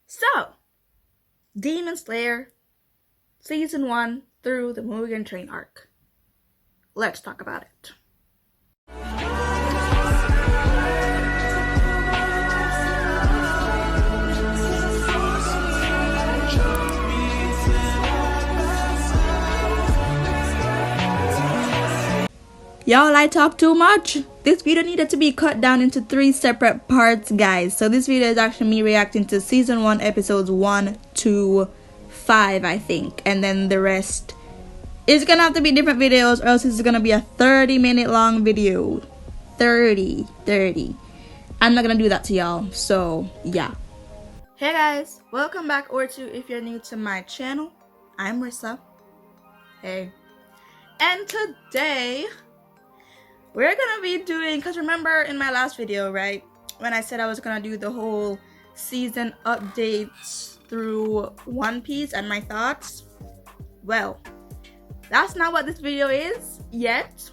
So, Demon Slayer Season 1 through the Mugen Train arc. Let's talk about it. Y'all, I talk too much. This video needed to be cut down into 3 separate parts, guys. So this video is actually me reacting to Season 1 episodes 1 to 5, I think. And then the rest is gonna have to be different videos, or else it's gonna be a 30-minute long video. 30. I'm not gonna do that to y'all, so yeah. Hey guys, welcome back, or if you're new to my channel. I'm Rissa. Hey. And today we're gonna be doing, because remember in my last video, right, when I said I was gonna do the whole season updates through One Piece and my thoughts? Well, that's not what this video is yet,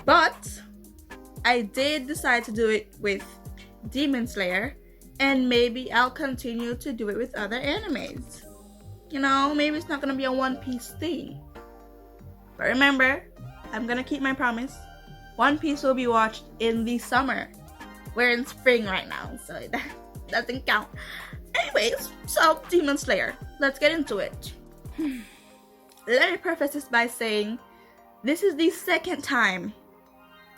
but I did decide to do it with Demon Slayer, and maybe I'll continue to do it with other animes. You know, maybe it's not gonna be a One Piece thing, but remember, I'm gonna keep my promise. One Piece will be watched in the summer. We're in spring right now, so that doesn't count. Anyways, so Demon Slayer. Let's get into it. Let me preface this by saying this is the second time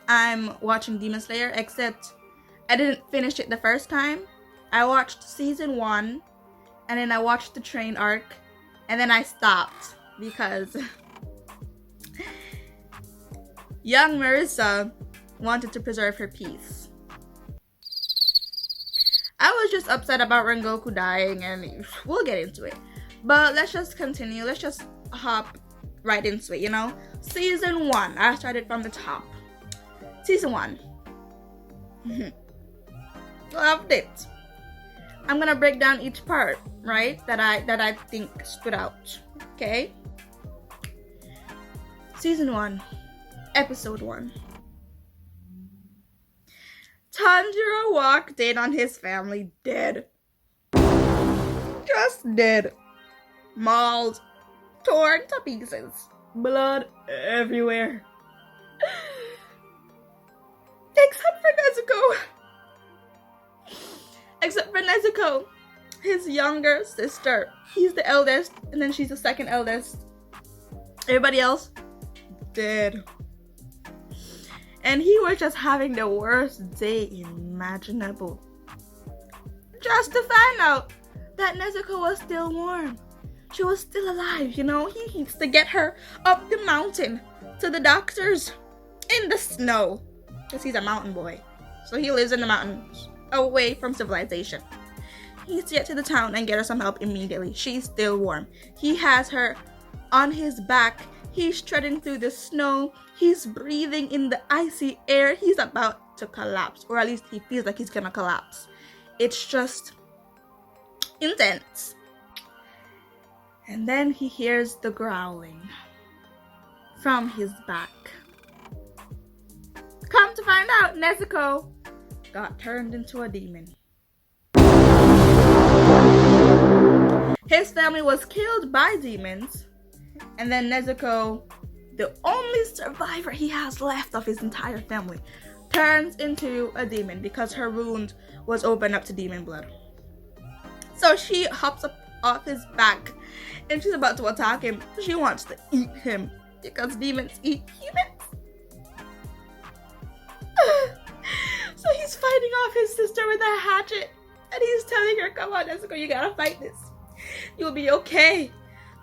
I'm watching Demon Slayer, except I didn't finish it the first time. I watched season 1, and then I watched the train arc, and then I stopped because young Marissa wanted to preserve her peace. I was just upset about Rengoku dying, and we'll get into it. But let's just continue. Let's just hop right into it, you know? Season 1. I started from the top. Season 1. Loved it. I'm gonna break down each part, right? That I think stood out. Okay? Season 1. Episode 1. Tanjiro walked in on his family dead. Just dead. Mauled. Torn to pieces. Blood everywhere. Except for Nezuko. His younger sister. He's the eldest, and then she's the second eldest. Everybody else, dead. And he was just having the worst day imaginable. Just to find out that Nezuko was still warm. She was still alive, you know? He needs to get her up the mountain to the doctors in the snow. Because he's a mountain boy. So he lives in the mountains, away from civilization. He needs to get to the town and get her some help immediately. She's still warm. He has her on his back. He's treading through the snow. He's breathing in the icy air. He's about to collapse, or at least he feels like he's gonna collapse. It's just intense. And then he hears the growling from his back. Come to find out, Nezuko got turned into a demon. His family was killed by demons. And then Nezuko, the only survivor he has left of his entire family, turns into a demon because her wound was opened up to demon blood. So she hops up off his back and she's about to attack him. She wants to eat him because demons eat humans. So he's fighting off his sister with a hatchet, and he's telling her, come on Nezuko, you gotta fight this. You'll be okay.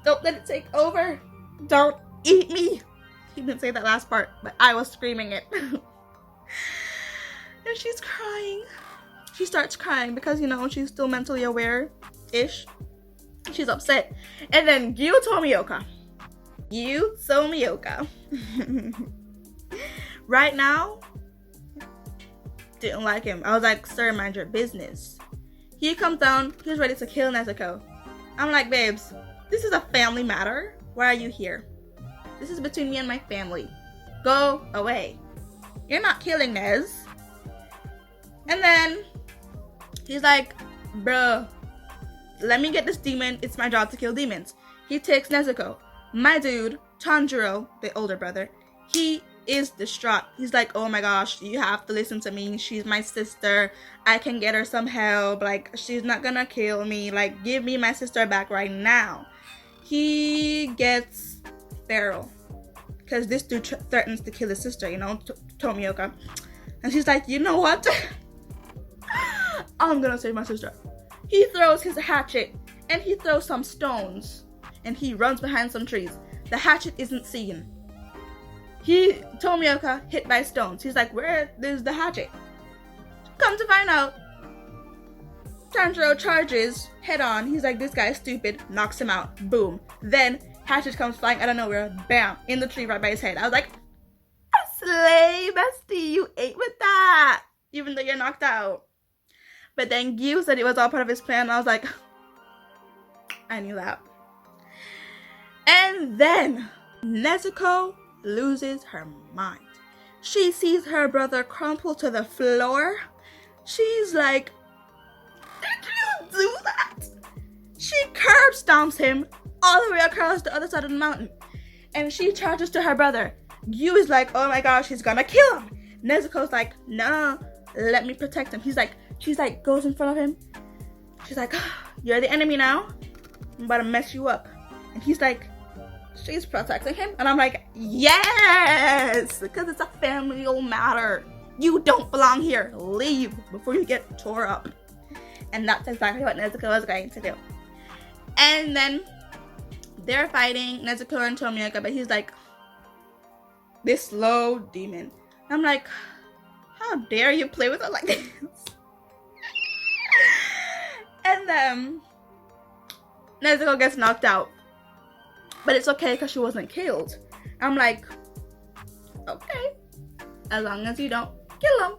Don't let it take over. Don't eat me. He didn't say that last part, but I was screaming it. And she's crying. She starts crying because, you know, she's still mentally aware-ish. She's upset. And then Gyuto Mioka. Right now, didn't like him. I was like, sir, mind your business. He comes down. He's ready to kill Nezuko. I'm like, babes, this is a family matter. Why are you here? This is between me and my family. Go away. You're not killing Nez. And then he's like, bruh, let me get this demon. It's my job to kill demons. He takes Nezuko. My dude, Tanjiro, the older brother, he is distraught. He's like, oh my gosh, you have to listen to me. She's my sister. I can get her some help. Like, she's not gonna kill me. Like, give me my sister back right now. He gets feral because this dude threatens to kill his sister, you know, Tomioka. And she's like, you know what? I'm gonna save my sister. He throws his hatchet and he throws some stones and he runs behind some trees. The hatchet isn't seen. Tomioka hit by stones. He's like, where is the hatchet? Come to find out, Tanjiro charges head on. He's like, this guy's stupid. Knocks him out. Boom. Then hatchet comes flying out of nowhere. Bam. In the tree right by his head. I was like, slay, bestie. You ate with that. Even though you're knocked out. But then Gyu said it was all part of his plan. I was like, I knew that. And then Nezuko loses her mind. She sees her brother crumple to the floor. She's like, did you do that? She curb stomps him all the way across the other side of the mountain. And she charges to her brother. Gyu is like, oh my gosh, he's gonna kill him. Nezuko's like, no, let me protect him. She's like, goes in front of him. She's like, you're the enemy now. I'm about to mess you up. And he's like, she's protecting him. And I'm like, yes, because it's a familial matter. You don't belong here. Leave before you get tore up. And that's exactly what Nezuko was going to do. And then they're fighting, Nezuko and Tomioka, but he's like, this slow demon. I'm like, how dare you play with it like this? And then Nezuko gets knocked out. But it's okay because she wasn't killed. I'm like, okay. As long as you don't kill them,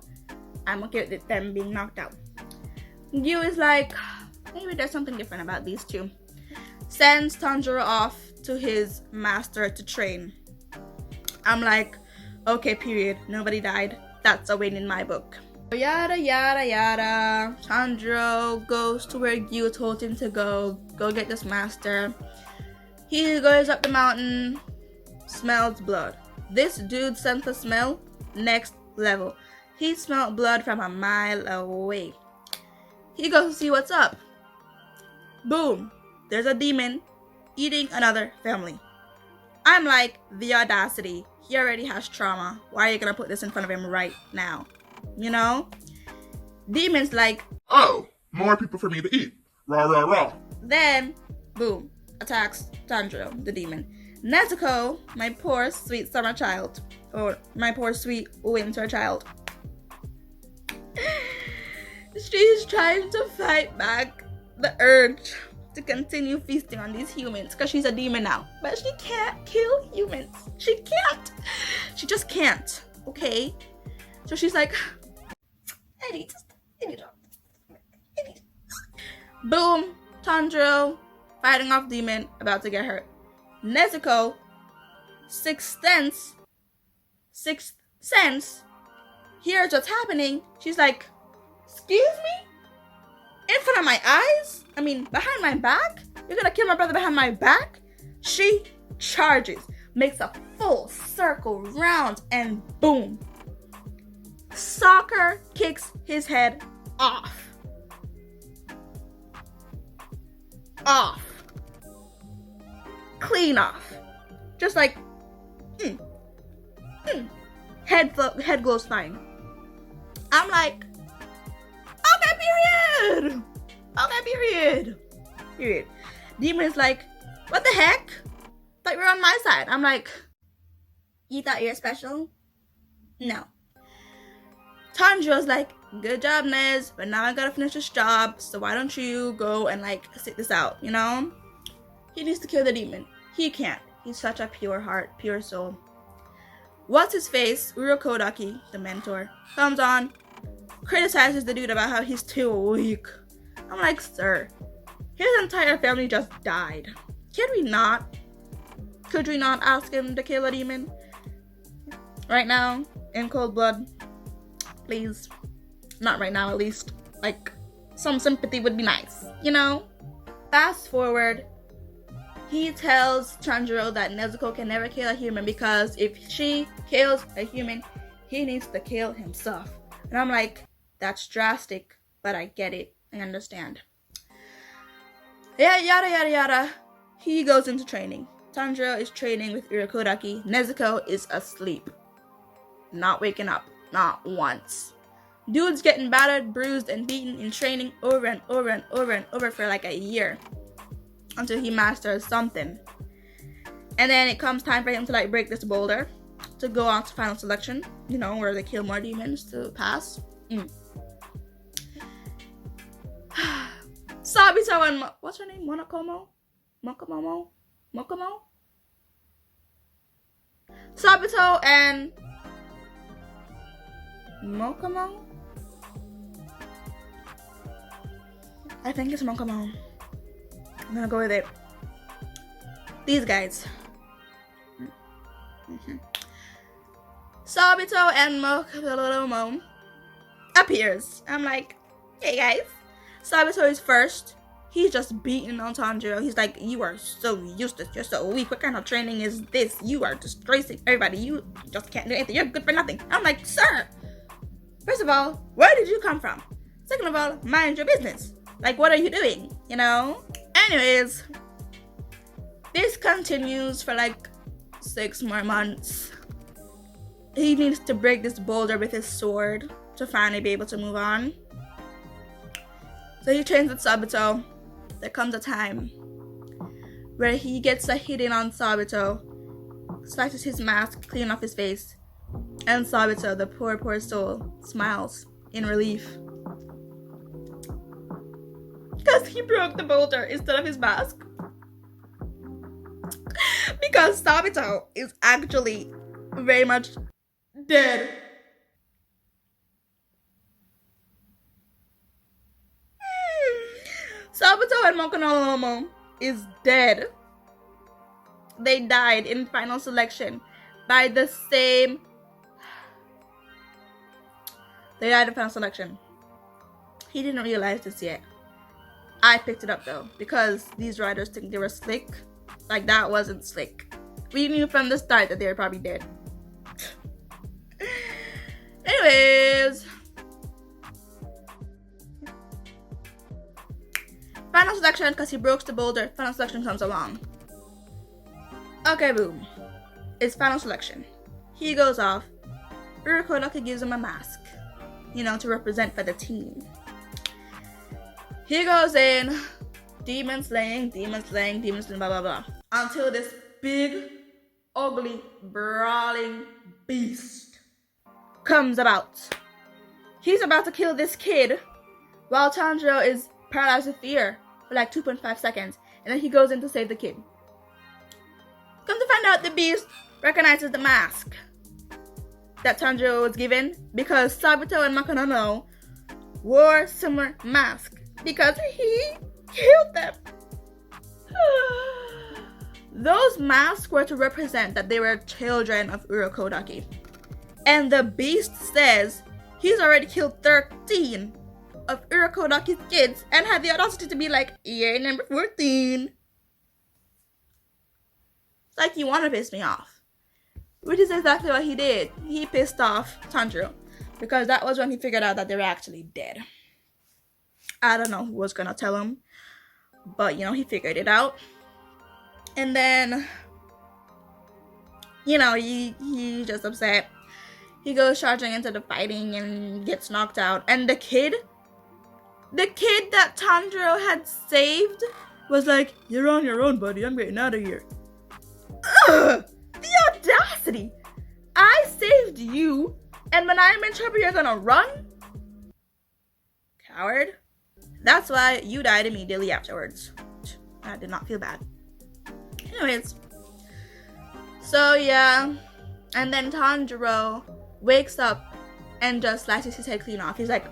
I'm okay with them being knocked out. Gyu is like, maybe there's something different about these two. Sends Tanjiro off to his master to train. I'm like, okay, period. Nobody died. That's a win in my book. Yada yada yada. Tanjiro goes to where Gyu told him to go get this master. He goes up the mountain, smells blood. This dude sense of smell, next level. He smelled blood from a mile away. He goes to see what's up. Boom, there's a demon eating another family. I'm like, the audacity. He already has trauma. Why are you gonna put this in front of him right now? You know? Demon's like, oh, more people for me to eat. Rah, rah, rah. Then, boom, attacks Tanjiro, the demon. Nezuko, my poor sweet summer child, or my poor sweet winter child. She's trying to fight back the urge to continue feasting on these humans because she's a demon now. But she can't kill humans. She can't. She just can't. Okay? So she's like, I need to. Boom. Tanjiro fighting off demon, about to get hurt. Nezuko, sixth sense, hears what's happening. She's like, excuse me? In front of my eyes? I mean, behind my back? You're gonna kill my brother behind my back? She charges, makes a full circle round, and boom. Soccer kicks his head off. Clean off. Just like, head goes fine. I'm like, okay, period. Demon's like, what the heck? Thought you were on my side. I'm like, you thought you were special? No. Tanjiro's like, good job, Nez, but now I gotta finish this job, so why don't you go and like sit this out, you know? He needs to kill the demon. He can't. He's such a pure heart, pure soul. What's his face? Urokodaki, the mentor, comes on, criticizes the dude about how he's too weak. I'm like, sir, his entire family just died. Could we not ask him to kill a demon? Right now, in cold blood? Please. Not right now, at least. Like, some sympathy would be nice, you know? Fast forward, he tells Tanjiro that Nezuko can never kill a human because if she kills a human, he needs to kill himself. And I'm like, that's drastic, but I get it. I understand. Yeah, yada yada yada. He goes into training. Tanjiro is training with Urokodaki. Nezuko is asleep. Not waking up. Not once. Dude's getting battered, bruised, and beaten in training over and over and over and over for like a year. Until he masters something. And then it comes time for him to like break this boulder. To go on to final selection. You know, where they kill more demons to pass. Sabito and what's her name? Monokomo? Mokomomo? Mokomo? Sabito and Mokomo? I think it's Mokomo. I'm gonna go with it. These guys. Sabito and Mokomo appears. I'm like, hey guys. Sabito is first. He's just beating on Tanjiro. He's like, you are so useless. You're so weak. What kind of training is this? You are disgracing everybody. You just can't do anything. You're good for nothing. I'm like, sir. First of all, where did you come from? Second of all, mind your business. Like, what are you doing? You know? Anyways, this continues for like 6 more months. He needs to break this boulder with his sword to finally be able to move on. So he trains with Sabito. There comes a time where he gets a hit in on Sabito, slices his mask clean off his face, and Sabito, the poor soul, smiles in relief. Because he broke the boulder instead of his mask. Because Sabito is actually very much dead. Sabito and Mokonomo is dead. They died in final selection by the same... They died in final selection. He didn't realize this yet. I picked it up though, because these writers think they were slick. Like, that wasn't slick. We knew from the start that they were probably dead. Anyways... Final selection, because he broke the boulder. Final selection comes along. Okay, boom. It's final selection. He goes off. Urokodaki gives him a mask. You know, to represent for the team. He goes in. Demon slaying, blah, blah, blah. Until this big, ugly, brawling beast comes about. He's about to kill this kid while Tanjiro is paralyzed with fear for like 2.5 seconds, and then he goes in to save the kid. Come to find out, the beast recognizes the mask that Tanjiro was given because Sabito and Mokonomo wore similar masks because he killed them. Those masks were to represent that they were children of Urokodaki, and the beast says he's already killed 13 of Urokodaki's kids and had the audacity to be like, year number 14. It's like, you want to piss me off. Which is exactly what he did. He pissed off Tanjiro because that was when he figured out that they were actually dead. I don't know who was gonna tell him, but you know, he figured it out. And then, you know, he just upset. He goes charging into the fighting and gets knocked out. And the kid that Tanjiro had saved was like, you're on your own, buddy. I'm getting out of here. Ugh! The audacity! I saved you, and when I'm in trouble, you're gonna run? Coward. That's why you died immediately afterwards. I did not feel bad. Anyways. So, yeah. And then Tanjiro wakes up and just slices his head clean off. He's like...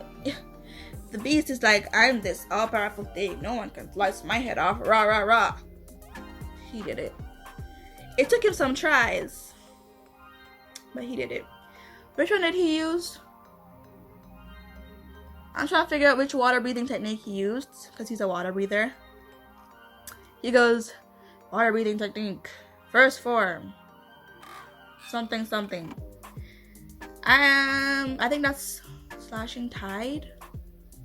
The beast is like, I'm this all-powerful thing. No one can slice my head off. Rah, rah, rah. He did it. It took him some tries. But he did it. Which one did he use? I'm trying to figure out which water breathing technique he used, because he's a water breather. He goes, water breathing technique, first form, something something. I think that's slashing tide. I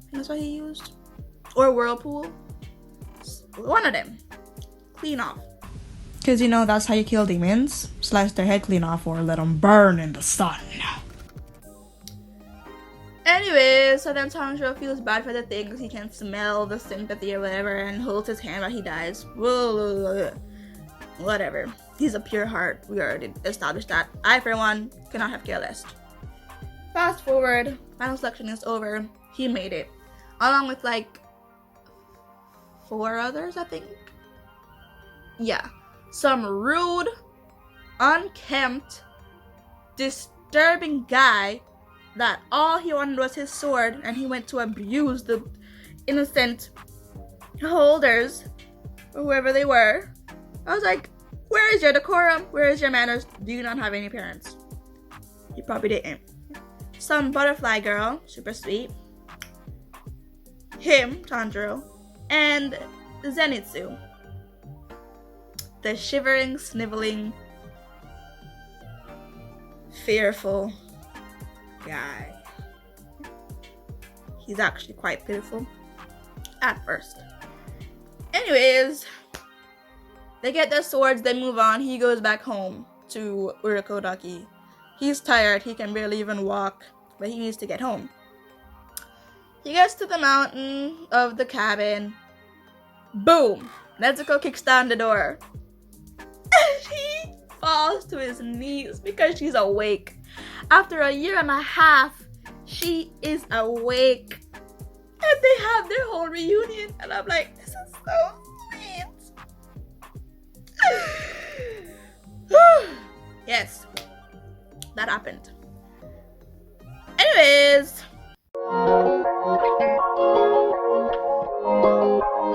think that's what he used. Or whirlpool. One of them. Clean off. Because, you know, that's how you kill demons. Slice their head clean off or let them burn in the sun. Anyway, so then Tanjiro feels bad for the thing because he can smell the sympathy or whatever and holds his hand while he dies. Whatever. He's a pure heart. We already established that. I, for one, cannot have care less. Fast forward. Final selection is over. He made it. Along with like 4 others, I think. Yeah. Some rude, unkempt, disturbing guy that all he wanted was his sword and he went to abuse the innocent holders, or whoever they were. I was like, where is your decorum? Where is your manners? Do you not have any parents? He probably didn't. Some butterfly girl, super sweet. Him, Tanjiro, and Zenitsu. The shivering, sniveling, fearful guy. He's actually quite pitiful at first. Anyways, they get their swords, they move on. He goes back home to Urokodaki. He's tired, he can barely even walk, but he needs to get home. He gets to the mountain of the cabin. Boom! Nezuko kicks down the door. And he falls to his knees because she's awake. After 1.5 years, she is awake. And they have their whole reunion. And I'm like, this is so sweet. Yes, that happened. Anyways,